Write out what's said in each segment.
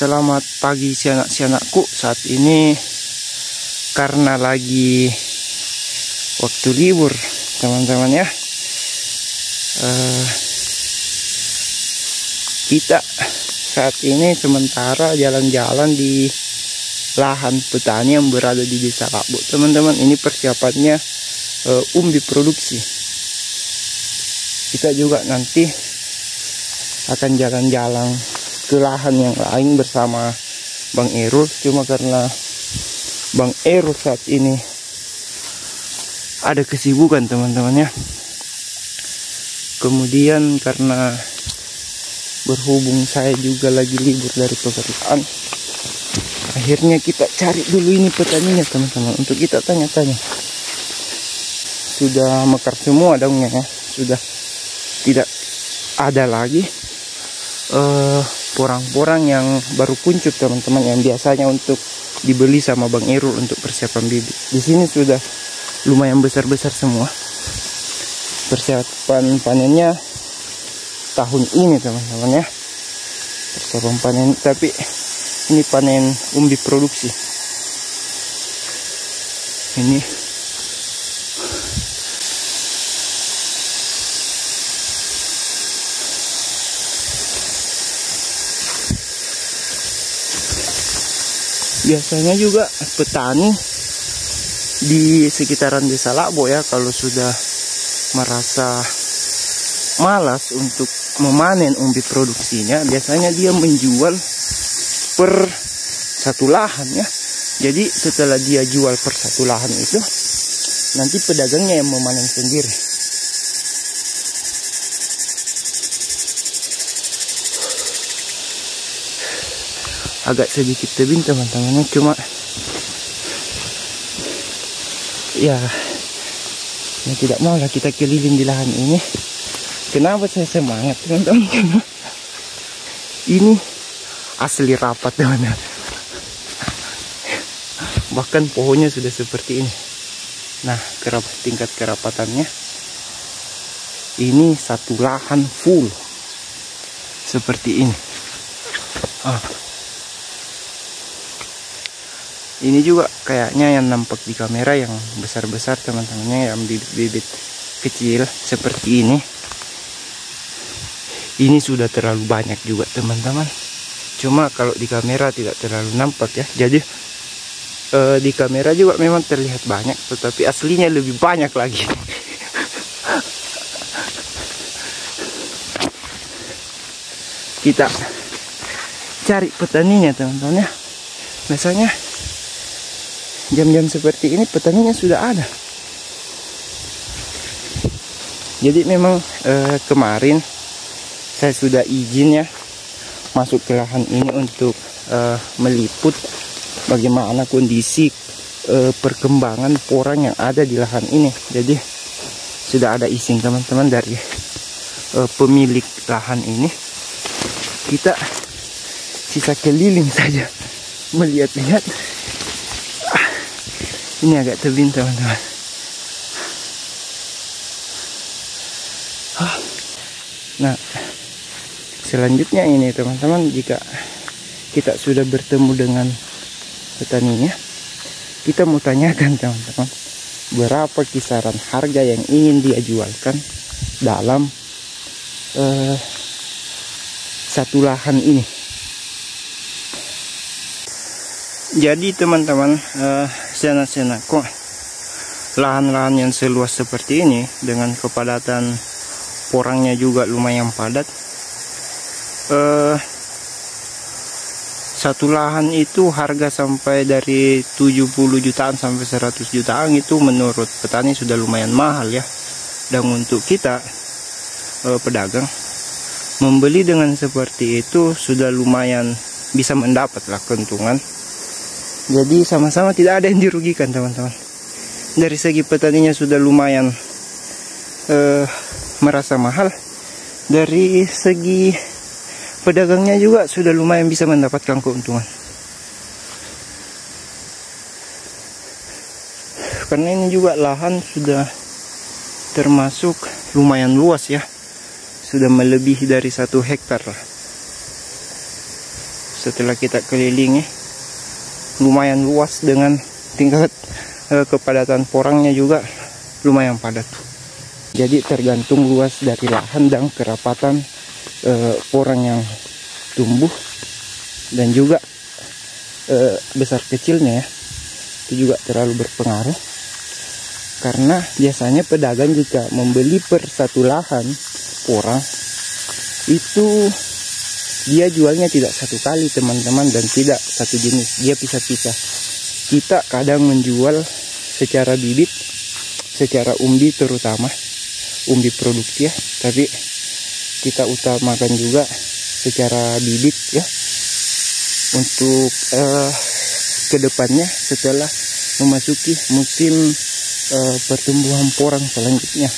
Selamat pagi sianak-sianakku. Saat ini karena lagi waktu libur teman-teman ya, kita saat ini sementara jalan-jalan di lahan petani yang berada di Desa Labo teman-teman. Ini persiapannya umbi produksi. Kita juga nanti akan jalan-jalan ke lahan yang lain bersama Bang Erul. Cuma karena Bang Erul saat ini ada kesibukan teman-teman ya. Kemudian karena berhubung saya juga lagi libur dari pekerjaan, akhirnya kita cari dulu ini petaninya teman-teman untuk kita tanya-tanya. Sudah mekar semua daunnya ya, sudah tidak ada lagi porang-porang yang baru kuncup teman-teman, yang biasanya untuk dibeli sama Bang Erul untuk persiapan bibit. Di sini sudah lumayan besar-besar semua. Persiapan panennya tahun ini teman-teman ya. Persiapan panen, tapi ini panen umbi produksi. Ini biasanya juga petani di sekitaran Desa Labo ya, kalau sudah merasa malas untuk memanen umbi produksinya, biasanya dia menjual per satu lahan ya. Jadi setelah dia jual per satu lahan itu, nanti pedagangnya yang memanen sendiri. Agak sedikit tebing teman-teman, cuma ya tidak mau lah kita keliling di lahan ini. Kenapa saya semangat teman-teman? Ini asli rapat teman-teman. Bahkan pohonnya sudah seperti ini. Nah, tingkat kerapatannya ini satu lahan full seperti ini. Ini juga kayaknya yang nampak di kamera yang besar-besar teman-temannya, yang bibit-bibit kecil seperti ini. Ini sudah terlalu banyak juga teman-teman. Cuma kalau di kamera tidak terlalu nampak ya. Jadi di kamera juga memang terlihat banyak, tetapi aslinya lebih banyak lagi. Kita cari petaninya teman-teman ya. Biasanya jam-jam seperti ini petaninya sudah ada. Jadi memang kemarin saya sudah izin ya masuk ke lahan ini untuk meliput bagaimana kondisi perkembangan porang yang ada di lahan ini. Jadi sudah ada izin teman-teman dari pemilik lahan ini. Kita sisa keliling saja melihat-lihat. Ini agak tebing teman-teman. Nah, selanjutnya ini teman-teman, jika kita sudah bertemu dengan petaninya, kita mau tanyakan teman-teman, berapa kisaran harga yang ingin dia jualkan dalam satu lahan ini. Jadi teman-teman, sianak-sianakku, lahan-lahan yang seluas seperti ini dengan kepadatan porangnya juga lumayan padat, satu lahan itu harga sampai dari 70 jutaan sampai 100 jutaan itu menurut petani sudah lumayan mahal ya. Dan untuk kita pedagang membeli dengan seperti itu sudah lumayan bisa mendapatlah keuntungan. Jadi sama-sama tidak ada yang dirugikan teman-teman. Dari segi petaninya sudah lumayan merasa mahal. Dari segi pedagangnya juga sudah lumayan bisa mendapatkan keuntungan. Karena ini juga lahan sudah termasuk lumayan luas ya. Sudah melebihi dari 1 hektar lah. setelah kita kelilingi lumayan luas dengan tingkat kepadatan porangnya juga lumayan padat. Jadi tergantung luas dari lahan dan kerapatan porang yang tumbuh dan juga besar kecilnya ya, itu juga terlalu berpengaruh. Karena biasanya pedagang jika membeli per satu lahan porang itu dia jualnya tidak satu kali teman-teman, dan tidak satu jenis, dia pisah-pisah. Kita kadang menjual secara bibit, secara umbi, terutama umbi produksi ya, tapi kita utamakan juga secara bibit ya, untuk kedepannya setelah memasuki musim pertumbuhan porang selanjutnya.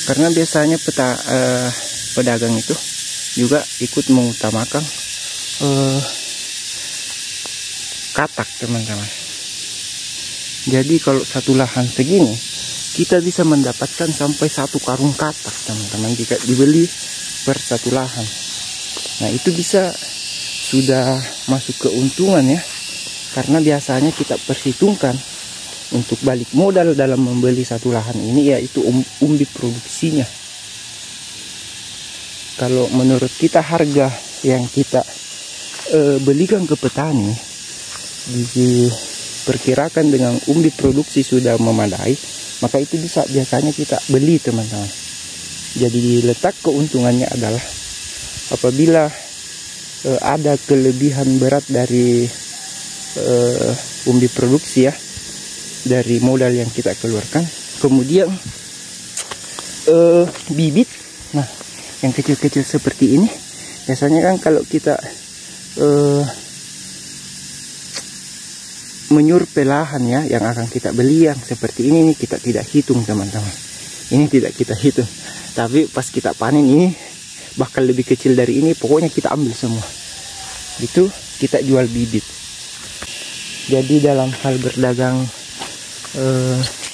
Karena biasanya pedagang itu juga ikut mengutamakan katak teman-teman. Jadi kalau satu lahan segini kita bisa mendapatkan sampai 1 karung katak teman-teman jika dibeli per satu lahan. Nah itu bisa sudah masuk keuntungan ya, karena biasanya kita perhitungkan untuk balik modal dalam membeli satu lahan ini yaitu umbi produksinya. Kalau menurut kita harga yang kita belikan ke petani diperkirakan dengan umbi produksi sudah memadai, maka itu bisa biasanya kita beli teman-teman. Jadi letak keuntungannya adalah apabila ada kelebihan berat dari umbi produksi ya, dari modal yang kita keluarkan, kemudian bibit, nah yang kecil-kecil seperti ini biasanya kan kalau kita menyurvei lahan ya yang akan kita beli yang seperti ini kita tidak hitung teman-teman, ini tidak kita hitung, tapi pas kita panen ini bahkan lebih kecil dari ini, pokoknya kita ambil semua, itu kita jual bibit. Jadi dalam hal berdagang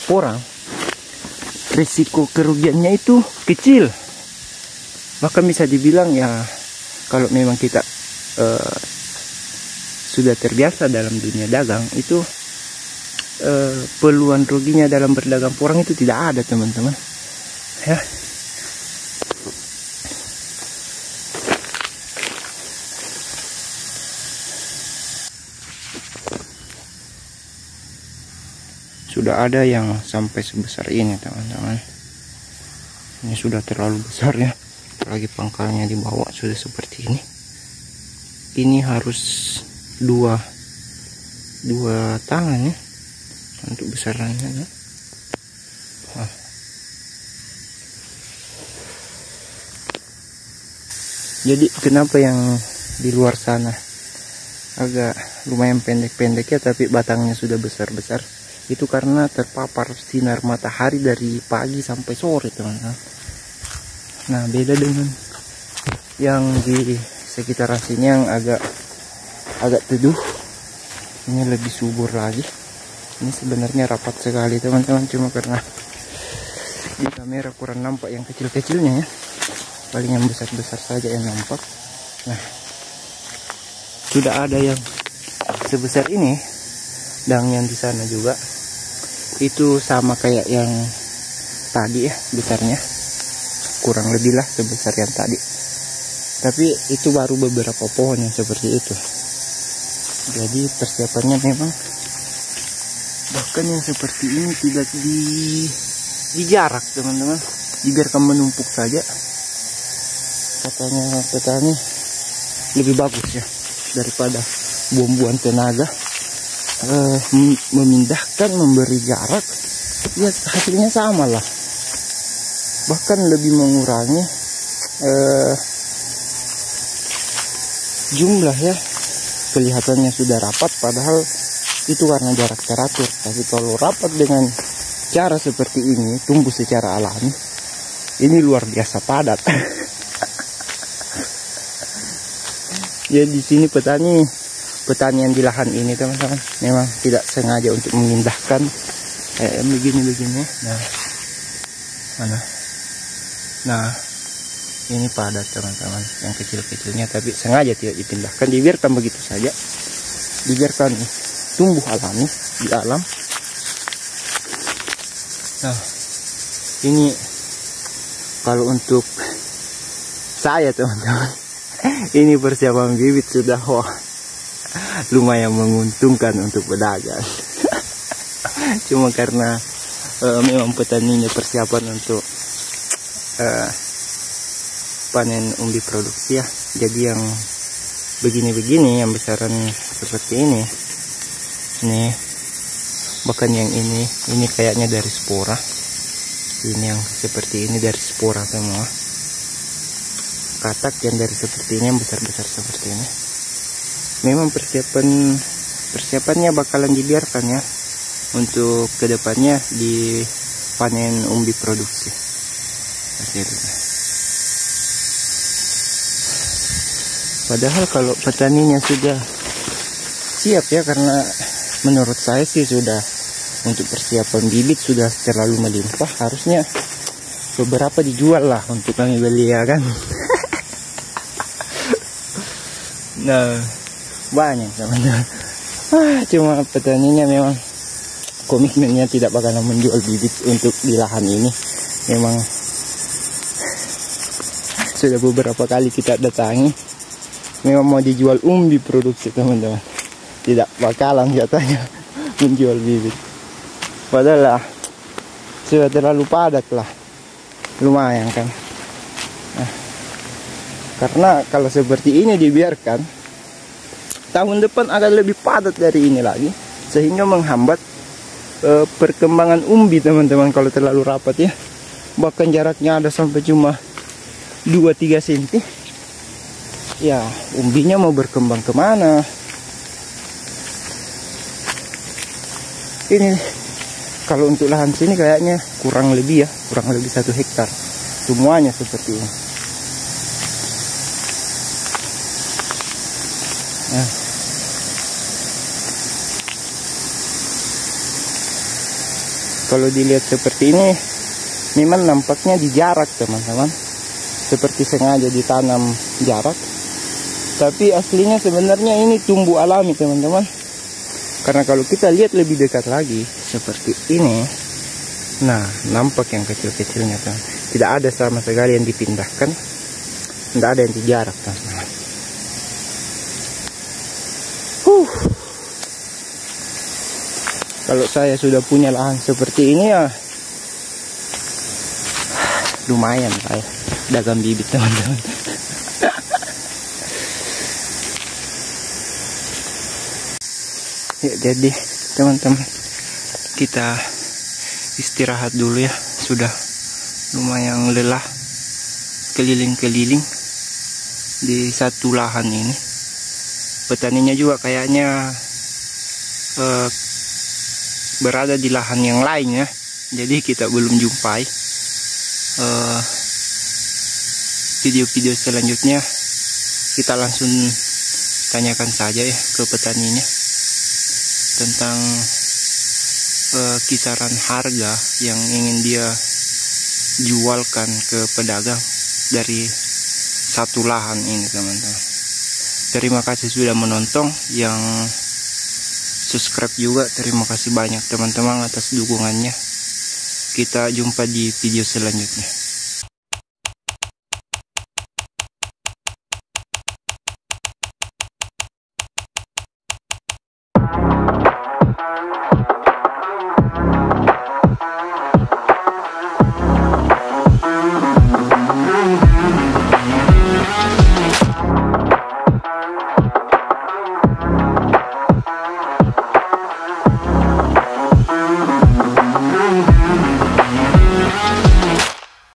porang, risiko kerugiannya itu kecil. Bahkan bisa dibilang ya, kalau memang kita sudah terbiasa dalam dunia dagang, itu peluang ruginya dalam berdagang porang itu tidak ada teman-teman ya. Sudah ada yang sampai sebesar ini teman-teman. Ini sudah terlalu besar ya, apalagi pangkalnya di bawah sudah seperti ini. Ini harus dua tangan ya untuk besarannya ya. Nah. Jadi kenapa yang di luar sana agak lumayan pendek-pendek ya, tapi batangnya sudah besar-besar, itu karena terpapar sinar matahari dari pagi sampai sore teman-teman. Nah beda dengan yang di sekitar sini yang agak teduh, ini lebih subur lagi. Ini sebenarnya rapat sekali teman-teman, cuma karena di kamera kurang nampak yang kecil-kecilnya ya, paling yang besar-besar saja yang nampak. Nah sudah ada yang sebesar ini, dan yang di sana juga itu sama kayak yang tadi ya, besarnya kurang lebih lah sebesar yang tadi, tapi itu baru beberapa pohon yang seperti itu. Jadi persiapannya memang, bahkan yang seperti ini tidak dijarak teman-teman, dibiarkan menumpuk saja. Katanya petani lebih bagus ya daripada buang-buang tenaga memindahkan, memberi jarak, ya hasilnya sama lah, bahkan lebih mengurangi jumlah ya. Kelihatannya sudah rapat padahal itu karena jarak teratur, tapi kalau rapat dengan cara seperti ini, tumbuh secara alami, ini luar biasa padat. Ya di sini petanian di lahan ini teman-teman memang tidak sengaja untuk memindahkan begini-begini. Nah Ini padat teman-teman, yang kecil-kecilnya, tapi sengaja tidak dipindahkan, dibiarkan begitu saja, dibiarkan tumbuh alami di alam. Nah, ini kalau untuk saya teman-teman, ini persiapan bibit sudah lumayan menguntungkan untuk pedagang. Cuma karena memang petaninya persiapan untuk panen umbi produksi ya, jadi yang begini-begini, yang besaran seperti ini bahkan yang ini kayaknya dari spora, ini yang seperti ini dari spora semua, katak yang dari seperti ini, yang besar-besar seperti ini. Memang persiapannya bakalan dibiarkan ya untuk kedepannya di panen umbi produksi seperti itu. Padahal kalau petaninya sudah siap ya, karena menurut saya sih sudah untuk persiapan bibit sudah terlalu melimpah, harusnya beberapa dijual lah untuk kami beli ya kan. Nah, banyak teman-teman. Cuma petaninya memang komitmennya tidak bakalan menjual bibit untuk di lahan ini. Memang sudah beberapa kali kita datangi, memang mau dijual umbi produksi teman-teman, tidak bakalan katanya menjual bibit. Padahal lah sudah terlalu padat lah, lumayan kan. Nah, karena kalau seperti ini dibiarkan, tahun depan akan lebih padat dari ini lagi, sehingga menghambat perkembangan umbi teman-teman. Kalau terlalu rapat ya, bahkan jaraknya ada sampai cuma 2-3 cm, ya umbinya mau berkembang kemana? Ini kalau untuk lahan sini kayaknya kurang lebih 1 hektar semuanya seperti ini. Nah, kalau dilihat seperti ini, memang nampaknya di jarak teman-teman, seperti sengaja ditanam jarak, tapi aslinya sebenarnya ini tumbuh alami teman-teman. Karena kalau kita lihat lebih dekat lagi seperti ini, nah nampak yang kecil-kecilnya kan, tidak ada sama sekali yang dipindahkan, tidak ada yang dijarak teman-teman. Kalau saya sudah punya lahan seperti ini ya lumayan lah ya, dagang bibit teman-teman. Ya, jadi teman-teman, kita istirahat dulu ya, sudah lumayan lelah keliling-keliling di satu lahan ini. Petaninya juga kayaknya berada di lahan yang lain ya, jadi kita belum jumpai. Video-video selanjutnya kita langsung tanyakan saja ya ke petaninya tentang kisaran harga yang ingin dia jualkan ke pedagang dari satu lahan ini teman-teman. Terima kasih sudah menonton, yang subscribe juga terima kasih banyak teman-teman atas dukungannya. Kita jumpa di video selanjutnya.